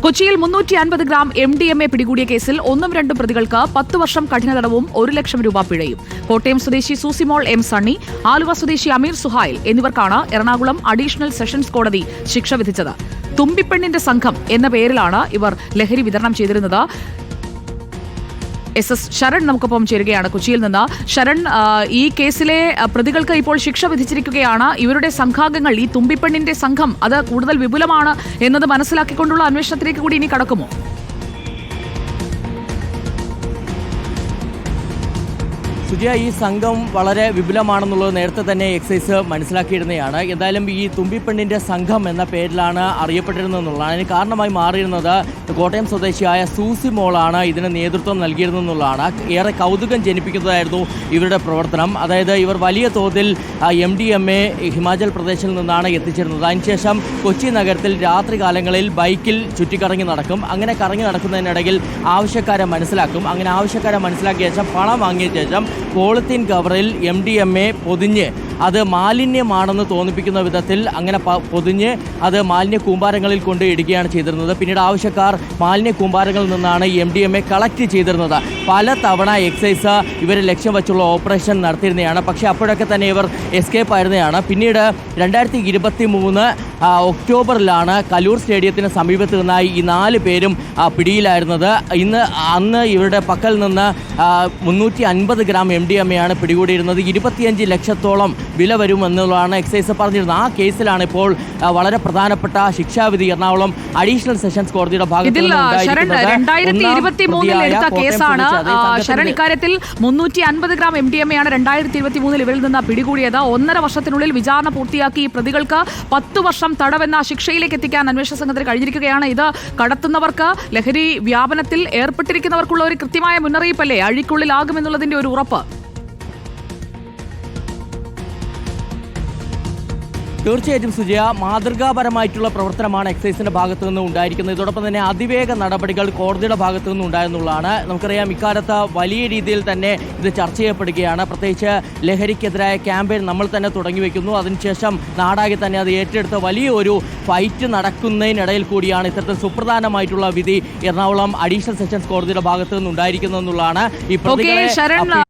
കൊച്ചിയിൽ 350 gram MDMA പിടികൂടിയ കേസിൽ 1-2 പ്രതികൾക്ക് 10 വർഷം കഠിന തടവും 1 ലക്ഷം രൂപ പിഴയും. കോട്ടയം സ്വദേശി സൂസിമോൾ M സണ്ണി, ആലുവ സ്വദേശി അമീർ സുഹൈൽ എന്നിവർക്കാണ് എറണാകുളം അഡീഷണൽ സെഷൻസ് കോടതി ശിക്ഷ വിധിച്ചത്. തുമ്പിപ്പെണ്ണിന്റെ സംഘം എന്ന പേരിലാണ് ഇവർ ലഹരി വിതരണം ചെയ്തിരുന്നത്. SS ശരൺ നമുക്കൊപ്പം ചേരുകയാണ് കൊച്ചിയിൽ നിന്ന്. ശരൺ, ഈ കേസിലെ പ്രതികൾക്ക് ഇപ്പോൾ ശിക്ഷ വിധിച്ചിരിക്കുകയാണ്. ഇവരുടെ സംഘാംഗങ്ങൾ, ഈ തുമ്പിപ്പെണ്ണിന്റെ സംഘം, അത് കൂടുതൽ വിപുലമാണ് എന്നത് മനസ്സിലാക്കിക്കൊണ്ടുള്ള അന്വേഷണത്തിലേക്ക് കൂടി ഇനി കടക്കുമോ? സുജിയ, ഈ സംഘം വളരെ വിപുലമാണെന്നുള്ളത് നേരത്തെ തന്നെ എക്സൈസ് മനസ്സിലാക്കിയിരുന്നതാണ്. എന്തായാലും ഈ തുമ്പിപ്പെണ്ണിൻ്റെ സംഘം എന്ന പേരിലാണ് അറിയപ്പെട്ടിരുന്നതെന്നുള്ളതാണ്. അതിന് കാരണമായി മാറിയിരുന്നത് കോട്ടയം സ്വദേശിയായ സൂസി മോളാണ് ഇതിന് നേതൃത്വം നൽകിയിരുന്നെന്നുള്ളതാണ്. ഏറെ കൗതുകം ജനിപ്പിക്കുന്നതായിരുന്നു ഇവരുടെ പ്രവർത്തനം. അതായത് ഇവർ വലിയ തോതിൽ MDMA ഹിമാചൽ പ്രദേശിൽ നിന്നാണ് എത്തിച്ചിരുന്നത്. അതിനുശേഷം കൊച്ചി നഗരത്തിൽ രാത്രികാലങ്ങളിൽ ബൈക്കിൽ ചുറ്റിക്കറങ്ങി നടക്കും. അങ്ങനെ കറങ്ങി നടക്കുന്നതിനിടയിൽ ആവശ്യക്കാരെ മനസ്സിലാക്കും. അങ്ങനെ ആവശ്യക്കാരെ മനസ്സിലാക്കിയ ശേഷം പണം വാങ്ങിയ ശേഷം പോളിത്തീൻ കവറിൽ MDMA പൊതിഞ്ഞ് അത് മാലിന്യമാണെന്ന് തോന്നിപ്പിക്കുന്ന വിധത്തിൽ അങ്ങനെ പൊതിഞ്ഞ് അത് മാലിന്യ കൂമ്പാരങ്ങളിൽ കൊണ്ട് ഇടുകയാണ് ചെയ്തിരുന്നത്. പിന്നീട് ആവശ്യക്കാർ മാലിന്യ കൂമ്പാരങ്ങളിൽ നിന്നാണ് MDMA കളക്ട് ചെയ്തിരുന്നത്. പല തവണ എക്സൈസ് ഇവരെ ലക്ഷ്യം വെച്ചുള്ള ഓപ്പറേഷൻ നടത്തിയിരുന്നതാണ്. പക്ഷേ അപ്പോഴൊക്കെ തന്നെ ഇവർ എസ്കേപ്പ് ആയിരുന്നതാണ്. പിന്നീട് 2023 ഒക്ടോബറിലാണ് കലൂർ സ്റ്റേഡിയത്തിന് സമീപത്ത് നിന്നായി ഈ 4 പേരും പിടിയിലായിരുന്നത്. അന്ന് ഇവരുടെ പക്കൽ നിന്ന് 350 ഗ്രാം MDMA ആണ് പിടികൂടിയിരുന്നത്. 25 ലക്ഷത്തോളം വില വരുമെന്നുള്ളതാണ് എക്സൈസ് പറഞ്ഞിരുന്നത്. ആ കേസിലാണ് ഇപ്പോൾ വളരെ പ്രധാനപ്പെട്ട ശിക്ഷാവിധി എറണാകുളം അഡീഷണൽ സെഷൻസ് കോടതിയുടെ ഭാഗത്ത് കേസാണ്. ശരൺ, ഇക്കാര്യത്തിൽ 350 ഗ്രാം MDMA ആണ് 2023 ഇവരിൽ നിന്ന് പിടികൂടിയത്. 1.5 വർഷത്തിനുള്ളിൽ വിചാരണ പൂർത്തിയാക്കി പ്രതികൾക്ക് 10 വർഷം തടവെന്ന ശിക്ഷയിലേക്ക് എത്തിക്കാൻ അന്വേഷണ സംഘത്തിന് കഴിഞ്ഞിരിക്കുകയാണ്. ഇത് കടത്തുന്നവർക്ക്, ലഹരി വ്യാപനത്തിൽ ഏർപ്പെട്ടിരിക്കുന്നവർക്കുള്ള ഒരു കൃത്യമായ മുന്നറിയിപ്പല്ലേ, അഴിക്കുള്ളിലാകുമെന്നുള്ളതിന്റെ ഒരു ഉറപ്പ്? തീർച്ചയായിട്ടും സുജയ, മാതൃകാപരമായിട്ടുള്ള പ്രവർത്തനമാണ് എക്സൈസിന്റെ ഭാഗത്തു നിന്ന് ഉണ്ടായിരിക്കുന്നത്. ഇതോടൊപ്പം തന്നെ അതിവേഗ നടപടികൾ കോടതിയുടെ ഭാഗത്തു നിന്ന് ഉണ്ടായെന്നുള്ളതാണ്. നമുക്കറിയാം, ഇക്കാലത്ത് വലിയ രീതിയിൽ തന്നെ ഇത് ചർച്ച ചെയ്യപ്പെടുകയാണ്. പ്രത്യേകിച്ച് ലഹരിക്കെതിരായ ക്യാമ്പയിൻ നമ്മൾ തന്നെ തുടങ്ങി വയ്ക്കുന്നു. അതിനുശേഷം നാടാകെ തന്നെ അത് ഏറ്റെടുത്ത വലിയ ഒരു ഫൈറ്റ് നടക്കുന്നതിനിടയിൽ കൂടിയാണ് ഇത്തരത്തിൽ സുപ്രധാനമായിട്ടുള്ള വിധി എറണാകുളം അഡീഷണൽ സെഷൻസ് കോടതിയുടെ ഭാഗത്തു നിന്ന് ഉണ്ടായിരിക്കുന്നതെന്നുള്ളതാണ്. ഈ പ്രതികളെ